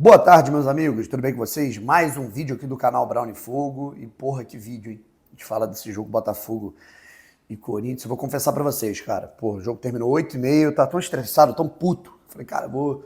Boa tarde, meus amigos, tudo bem com vocês? Mais um vídeo aqui do canal Brown e Fogo. E porra, que vídeo, hein? A gente fala desse jogo Botafogo e Corinthians. Eu vou confessar pra vocês, cara. Porra, o jogo terminou 8h30, eu tava tão estressado, tão puto. Falei, cara, vou...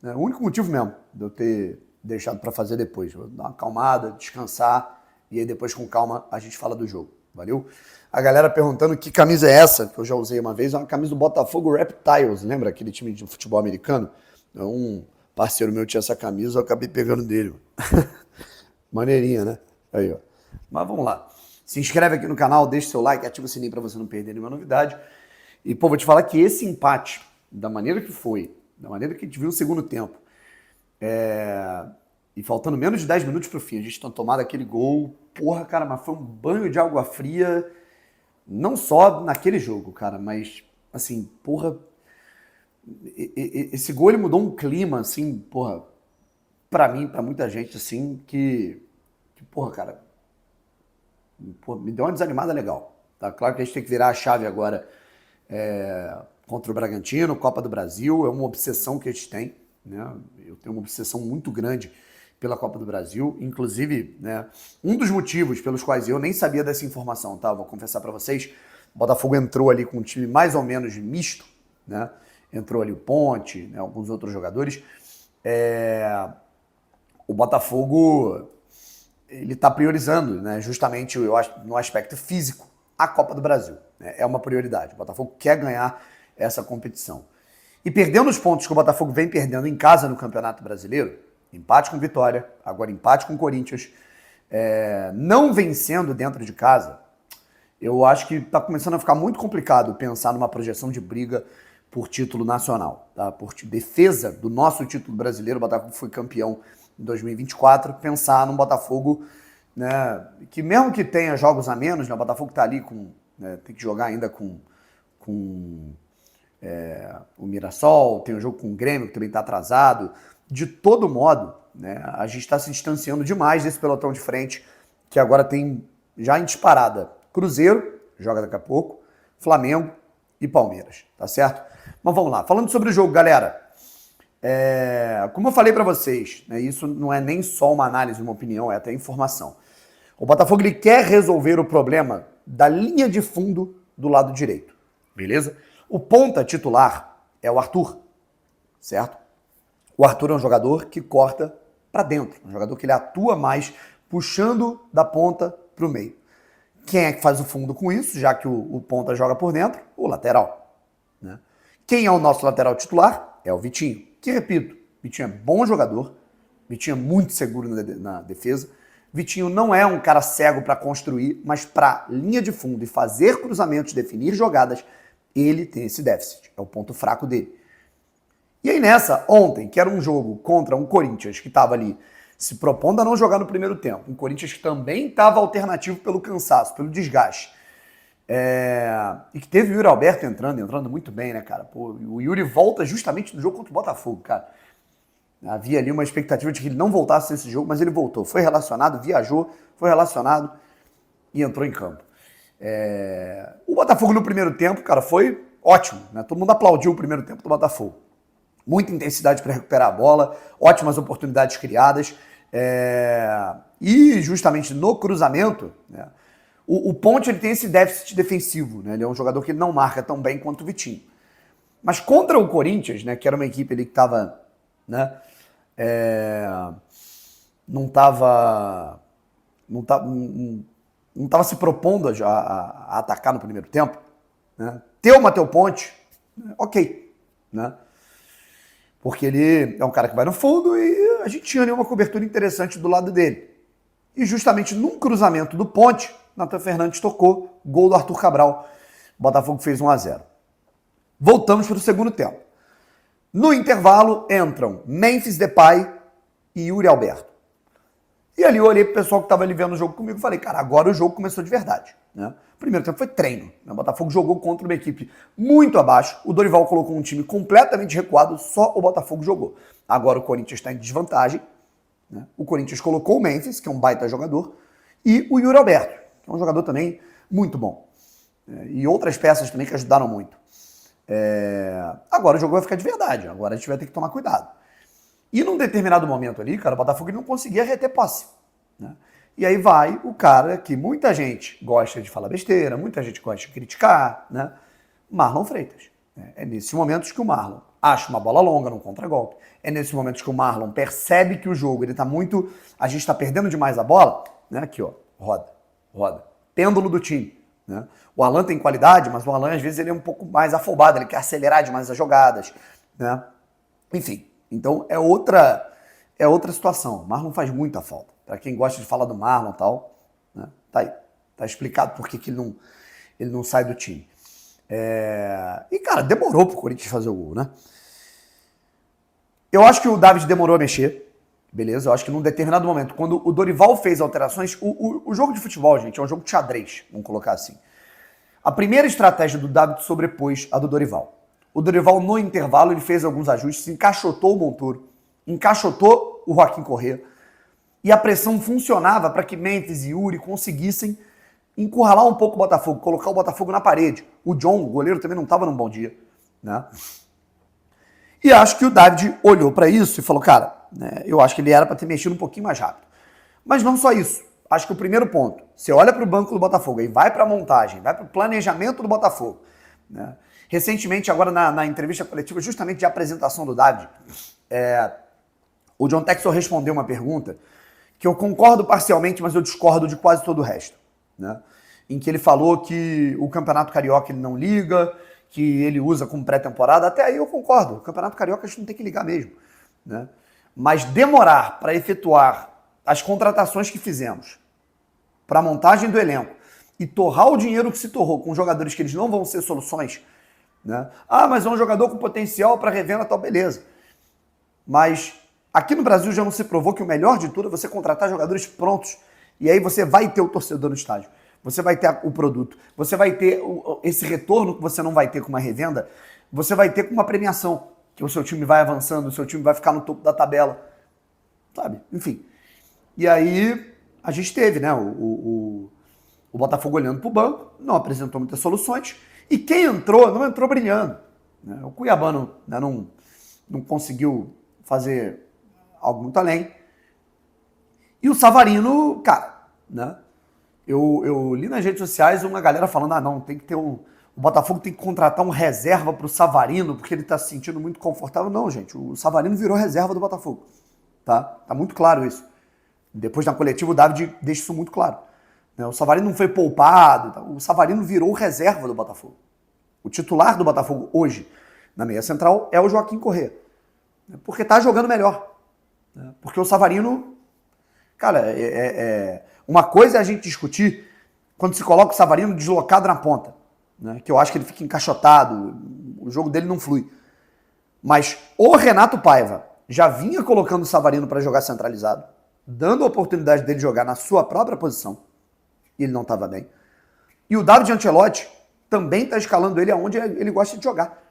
É o único motivo mesmo de eu ter deixado pra fazer depois. Vou dar uma acalmada, descansar, e aí depois com calma a gente fala do jogo. Valeu? A galera perguntando que camisa é essa, que eu já usei uma vez, é uma camisa do Botafogo Reptiles, lembra aquele time de futebol americano? É um parceiro meu tinha essa camisa, eu acabei pegando dele. Maneirinha, né? Aí, ó. Mas vamos lá. Se inscreve aqui no canal, deixa seu like, ativa o sininho pra você não perder nenhuma novidade. E, pô, vou te falar que esse empate, da maneira que foi, da maneira que a gente viu o segundo tempo, e faltando menos de 10 minutos pro fim, a gente tinha tomado aquele gol, porra, cara, mas foi um banho de água fria, não só naquele jogo, cara, mas, assim, porra, esse gol ele mudou um clima, assim, porra, pra mim, pra muita gente, assim, que porra, cara, porra, me deu uma desanimada legal. Tá claro que a gente tem que virar a chave agora contra o Bragantino, Copa do Brasil, é uma obsessão que a gente tem, né? Eu tenho uma obsessão muito grande pela Copa do Brasil, inclusive, né, um dos motivos pelos quais eu nem sabia dessa informação, tá? Vou confessar pra vocês, o Botafogo entrou ali com um time mais ou menos misto, né? Entrou ali o Ponte, né, alguns outros jogadores. O Botafogo ele está priorizando, né, justamente eu acho, no aspecto físico, a Copa do Brasil. Né, é uma prioridade. O Botafogo quer ganhar essa competição. E perdendo os pontos que o Botafogo vem perdendo em casa no Campeonato Brasileiro, empate com Vitória, agora empate com Corinthians, não vencendo dentro de casa, eu acho que está começando a ficar muito complicado pensar numa projeção de briga por título nacional, tá? Por defesa do nosso título brasileiro. O Botafogo foi campeão em 2024, pensar num Botafogo, né, que mesmo que tenha jogos a menos, né, o Botafogo está ali com, né, tem que jogar ainda com o Mirassol, tem um jogo com o Grêmio que também está atrasado. De todo modo, né, a gente está se distanciando demais desse pelotão de frente, que agora tem já em disparada Cruzeiro, joga daqui a pouco, Flamengo e Palmeiras, tá certo? Mas vamos lá, falando sobre o jogo, galera, como eu falei pra vocês, né, isso não é nem só uma análise, uma opinião, é até informação. O Botafogo ele quer resolver o problema da linha de fundo do lado direito, beleza? O ponta titular é o Arthur, certo? O Arthur é um jogador que corta pra dentro, um jogador que ele atua mais puxando da ponta pro meio. Quem é que faz o fundo com isso, já que o ponta joga por dentro? O lateral. Né? Quem é o nosso lateral titular? É o Vitinho. Que, repito, Vitinho é bom jogador, Vitinho é muito seguro na defesa. Vitinho não é um cara cego para construir, mas para linha de fundo e fazer cruzamentos, definir jogadas, ele tem esse déficit. É o ponto fraco dele. E aí nessa, ontem, que era um jogo contra um Corinthians que estava ali se propondo a não jogar no primeiro tempo, um Corinthians que também estava alternativo pelo cansaço, pelo desgaste, e que teve o Yuri Alberto entrando muito bem, né, cara? Pô, o Yuri volta justamente do jogo contra o Botafogo, cara. Havia ali uma expectativa de que ele não voltasse nesse jogo, mas ele voltou. Foi relacionado, viajou, foi relacionado e entrou em campo. O Botafogo no primeiro tempo, cara, foi ótimo, né? Todo mundo aplaudiu o primeiro tempo do Botafogo. Muita intensidade para recuperar a bola, ótimas oportunidades criadas. E justamente no cruzamento, né, o Ponte ele tem esse déficit defensivo. Né, ele é um jogador que não marca tão bem quanto o Vitinho. Mas contra o Corinthians, né, que era uma equipe ali que estava... Né, não estava se propondo a atacar no primeiro tempo. Né, ter o Matheus Ponte, ok. Né, porque ele é um cara que vai no fundo e a gente tinha ali uma cobertura interessante do lado dele. E justamente num cruzamento do Ponte, Nathan Fernandes tocou, gol do Arthur Cabral. O Botafogo fez 1-0. Voltamos para o segundo tempo. No intervalo entram Memphis Depay e Yuri Alberto. E ali eu olhei pro pessoal que estava ali vendo o jogo comigo e falei, cara, agora o jogo começou de verdade. Né? O primeiro tempo foi treino. Né? O Botafogo jogou contra uma equipe muito abaixo. O Dorival colocou um time completamente recuado, só o Botafogo jogou. Agora o Corinthians está em desvantagem. Né? O Corinthians colocou o Memphis, que é um baita jogador, e o Yuri Alberto, que é um jogador também muito bom. E outras peças também que ajudaram muito. Agora o jogo vai ficar de verdade. Agora a gente vai ter que tomar cuidado. E num determinado momento ali, cara, o Botafogo não conseguia reter posse, né? E aí vai o cara que muita gente gosta de falar besteira, muita gente gosta de criticar, né? Marlon Freitas. É nesses momentos que o Marlon acha uma bola longa num contragolpe. É nesses momentos que o Marlon percebe que o jogo, ele tá muito... A gente tá perdendo demais a bola, né? Aqui, ó, roda. Pêndulo do time, né? O Alan tem qualidade, mas o Alan, às vezes, ele é um pouco mais afobado, ele quer acelerar demais as jogadas, né? Enfim, então é outra situação. O Marlon faz muita falta. Para quem gosta de falar do Marlon e tal, né? Tá aí. Tá explicado por que ele não sai do time. E, cara, demorou pro Corinthians fazer o gol, né? Eu acho que o David demorou a mexer, beleza? Eu acho que num determinado momento, quando o Dorival fez alterações, o jogo de futebol, gente, é um jogo de xadrez, vamos colocar assim. A primeira estratégia do David sobrepôs a do Dorival. O Dorival, no intervalo, ele fez alguns ajustes, encaixotou o Montoro, encaixotou o Joaquim Correa, e a pressão funcionava para que Memphis e Yuri conseguissem encurralar um pouco o Botafogo, colocar o Botafogo na parede. O John, o goleiro, também não estava num bom dia, né? E acho que o David olhou para isso e falou, cara, né, eu acho que ele era para ter mexido um pouquinho mais rápido. Mas não só isso. Acho que o primeiro ponto, você olha para o banco do Botafogo e vai para a montagem, vai para o planejamento do Botafogo, né? Recentemente, agora na entrevista coletiva, justamente de apresentação do David, o John Textor respondeu uma pergunta que eu concordo parcialmente, mas eu discordo de quase todo o resto, né? Em que ele falou que o Campeonato Carioca ele não liga, que ele usa como pré-temporada. Até aí eu concordo, o Campeonato Carioca a gente não tem que ligar mesmo, né? Mas demorar para efetuar as contratações que fizemos, para a montagem do elenco, e torrar o dinheiro que se torrou com jogadores que eles não vão ser soluções, né? Ah, mas é um jogador com potencial para revenda, tal, beleza. Mas aqui no Brasil já não se provou que o melhor de tudo é você contratar jogadores prontos. E aí você vai ter o torcedor no estádio. Você vai ter o produto. Você vai ter esse retorno que você não vai ter com uma revenda. Você vai ter com uma premiação. Que o seu time vai avançando, o seu time vai ficar no topo da tabela. Sabe? Enfim. E aí a gente teve, né? O Botafogo olhando para o banco, não apresentou muitas soluções. E quem entrou, não entrou brilhando, né? O Cuiabano, né, não conseguiu fazer algo muito além. E o Savarino, cara, né? Eu li nas redes sociais uma galera falando, não, tem que ter o Botafogo tem que contratar um reserva pro Savarino, porque ele tá se sentindo muito confortável. Não, gente, o Savarino virou reserva do Botafogo, tá? Tá muito claro isso. Depois na coletiva o David deixa isso muito claro. O Savarino não foi poupado, o Savarino virou reserva do Botafogo. O titular do Botafogo hoje, na meia central, é o Joaquim Correa. Porque tá jogando melhor. Porque o Savarino... Cara, uma coisa é a gente discutir quando se coloca o Savarino deslocado na ponta, né? Que eu acho que ele fica encaixotado, o jogo dele não flui. Mas o Renato Paiva já vinha colocando o Savarino para jogar centralizado, dando a oportunidade dele jogar na sua própria posição, e ele não estava bem. E o David Ancelotti também está escalando ele aonde ele gosta de jogar.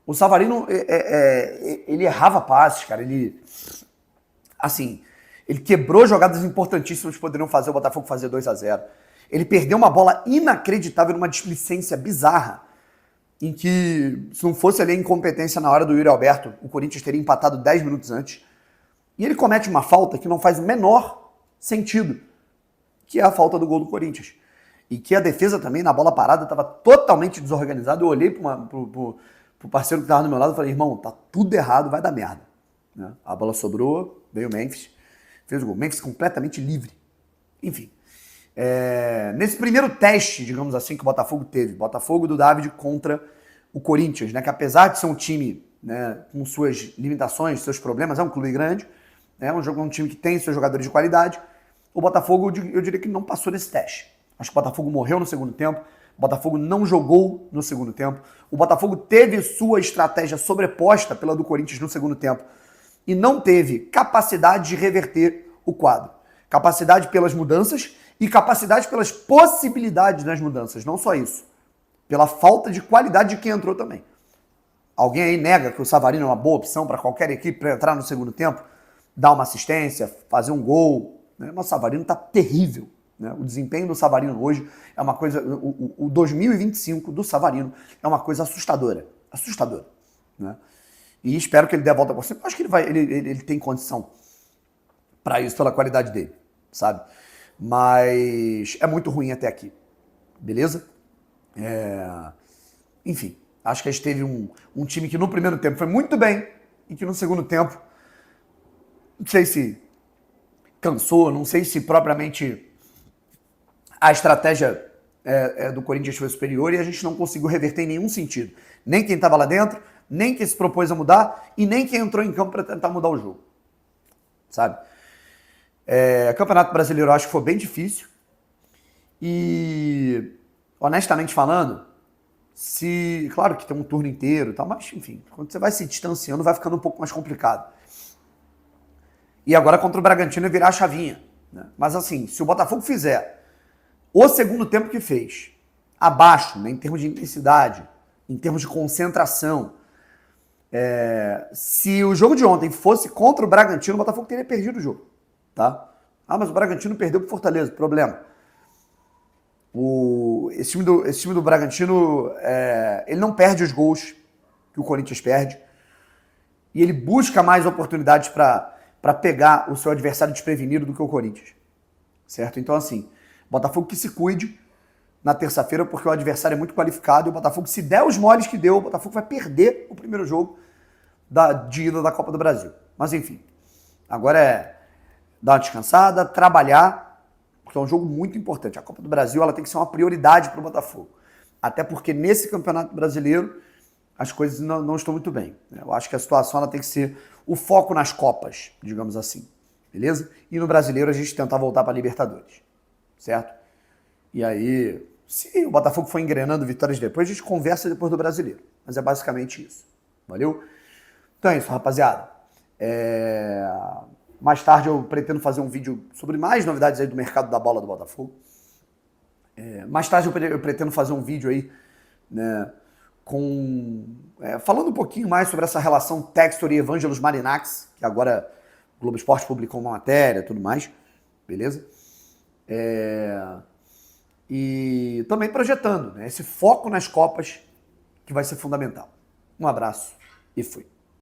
O Savarino, ele errava passes, cara, ele quebrou jogadas importantíssimas que poderiam fazer o Botafogo fazer 2-0. Ele perdeu uma bola inacreditável, numa displicência bizarra, em que, se não fosse ali a incompetência na hora do Yuri Alberto, o Corinthians teria empatado 10 minutos antes. E ele comete uma falta que não faz o menor sentido, que é a falta do gol do Corinthians. E que a defesa também, na bola parada, estava totalmente desorganizada. Eu olhei pro parceiro que estava do meu lado e falei, irmão, tá tudo errado, vai dar merda. Né? A bola sobrou, veio o Memphis, fez o gol. Memphis completamente livre. Enfim. Nesse primeiro teste, digamos assim, que o Botafogo teve, Botafogo do David contra o Corinthians, né, que apesar de ser um time, né, com suas limitações, seus problemas, é um clube grande, é um time que tem seus jogadores de qualidade, o Botafogo, eu diria que não passou nesse teste. Acho que o Botafogo morreu no segundo tempo, o Botafogo não jogou no segundo tempo, o Botafogo teve sua estratégia sobreposta pela do Corinthians no segundo tempo e não teve capacidade de reverter o quadro. Capacidade pelas mudanças e capacidade pelas possibilidades das mudanças, não só isso. Pela falta de qualidade de quem entrou também. Alguém aí nega que o Savarino é uma boa opção para qualquer equipe para entrar no segundo tempo, dar uma assistência, fazer um gol, né? Mas o Savarino está terrível. Né? O desempenho do Savarino hoje é uma coisa... O 2025 do Savarino é uma coisa assustadora. Assustadora. Né? E espero que ele dê a volta por cima. Acho que ele tem condição para isso pela qualidade dele, sabe? Mas é muito ruim até aqui, beleza? Enfim, acho que a gente teve um time que no primeiro tempo foi muito bem e que no segundo tempo, não sei se cansou, não sei se propriamente a estratégia do Corinthians foi superior e a gente não conseguiu reverter em nenhum sentido. Nem quem estava lá dentro, nem quem se propôs a mudar e nem quem entrou em campo para tentar mudar o jogo, sabe? Campeonato Brasileiro eu acho que foi bem difícil e, honestamente falando, claro que tem um turno inteiro e tal, mas enfim, quando você vai se distanciando vai ficando um pouco mais complicado. E agora contra o Bragantino é virar a chavinha, né? Mas assim, se o Botafogo fizer o segundo tempo que fez, abaixo, né, em termos de intensidade, em termos de concentração, se o jogo de ontem fosse contra o Bragantino, o Botafogo teria perdido o jogo, tá? Mas o Bragantino perdeu pro Fortaleza, problema. Esse time do Bragantino, ele não perde os gols que o Corinthians perde, e ele busca mais oportunidades para pegar o seu adversário desprevenido do que o Corinthians, certo? Então assim, Botafogo que se cuide na terça-feira, porque o adversário é muito qualificado e o Botafogo, se der os moles que deu, o Botafogo vai perder o primeiro jogo de ida da Copa do Brasil. Mas enfim, agora é dar uma descansada, trabalhar, porque é um jogo muito importante. A Copa do Brasil ela tem que ser uma prioridade para o Botafogo. Até porque nesse Campeonato Brasileiro as coisas não estão muito bem. Eu acho que a situação ela tem que ser o foco nas Copas, digamos assim. Beleza? E no Brasileiro a gente tentar voltar para a Libertadores. Certo? E aí, se o Botafogo for engrenando vitórias depois, a gente conversa depois do Brasileiro. Mas é basicamente isso. Valeu? Então é isso, rapaziada. Mais tarde eu pretendo fazer um vídeo sobre mais novidades aí do mercado da bola do Botafogo. Mais tarde eu pretendo fazer um vídeo aí, né, falando um pouquinho mais sobre essa relação Textor e Evangelos Marinax, que agora o Globo Esporte publicou uma matéria e tudo mais. Beleza? E também projetando, né, esse foco nas Copas que vai ser fundamental. Um abraço e fui.